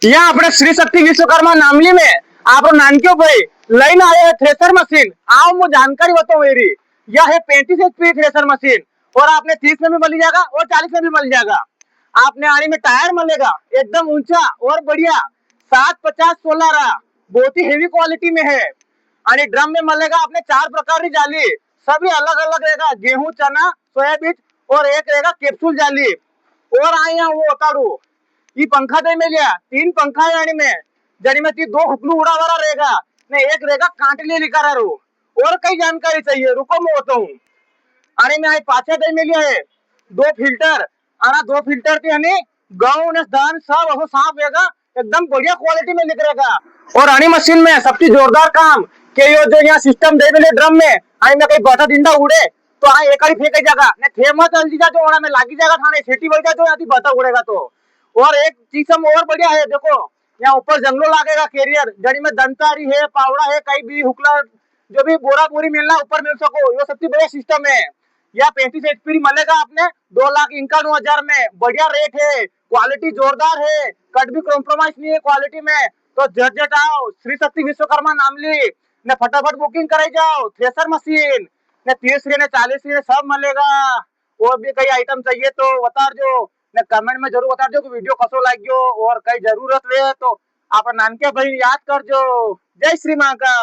यहाँ अपने श्री शक्ति विश्वकर्मा नामली में आप नानक्यो भाई लઈને आए हैं थ्रेसर मशीन। आओ मुझे जानकारी बताओ मेरी। यह है 35 HP थ्रेसर मशीन और आपने 30 में भी मिल जाएगा और 40 में भी मिल जाएगा। आपने आने में टायर मिलेगा एकदम ऊंचा और बढ़िया 750-16 रहा, बहुत ही हेवी क्वालिटी में है। आणि ड्रम में मिलेगा आपने 4 प्रकार की जाली, सभी अलग अलग रहेगा, गेहूं, चना, सोयाबीन और एक रहेगा कैप्सूल जाली। और आए यहाँ वो बताड़ू ये पंखा दे में लिया 3 पंखा है यानी में जनी में 2 हुकलू उड़ा वाला रहेगा ने एक रहेगा कांटली लिखा रू। और कई जानकारी चाहिए रुको मैं बताऊं। आणि में आई पाछे दे में लिया है 2 फिल्टर आना 2 फिल्टर के हनी गाँव ने दान सब वो साफ रहेगा एकदम बढ़िया क्वालिटी में लिख रहेगा। और आनी मशीन में सबसे जोरदार काम के यो जो यहाँ सिस्टम दे मिले ड्रम में आई में कहीं बटा दिंदा उड़े तो आ एक ही फेंके जाएगा ने थे मत जल्दी जा जो में लागी जाएगा थाने सीटी बढ़ जाए तो यदि बता उड़ेगा तो। और एक चीज और बढ़िया है देखो यहाँ ऊपर जंगलो लागेगा कैरियर जड़ी में दंतारी है पावड़ा है कहीं भी हुकला जो भी बोरा बोरी मिलना ऊपर मिल सको ये सबसे बढ़िया सिस्टम है। यह 35 HP मिलेगा आपने 2,51,000 में बढ़िया रेट है क्वालिटी जोरदार है कट भी कॉम्प्रोमाइज नहीं है क्वालिटी में। तो झट आओ श्री शक्ति विश्वकर्मा नामली ने फटाफट बुकिंग कराई जाओ थ्रेसर मशीन ने 30 ने 40 ने सब मिलेगा। और भी कई आइटम चाहिए तो बता जो ने कमेंट में जरूर बता दो कि वीडियो कसो लाग्यो और कई जरूरत रहे तो आप नानके भाई याद कर जो। जय श्री महाकाल।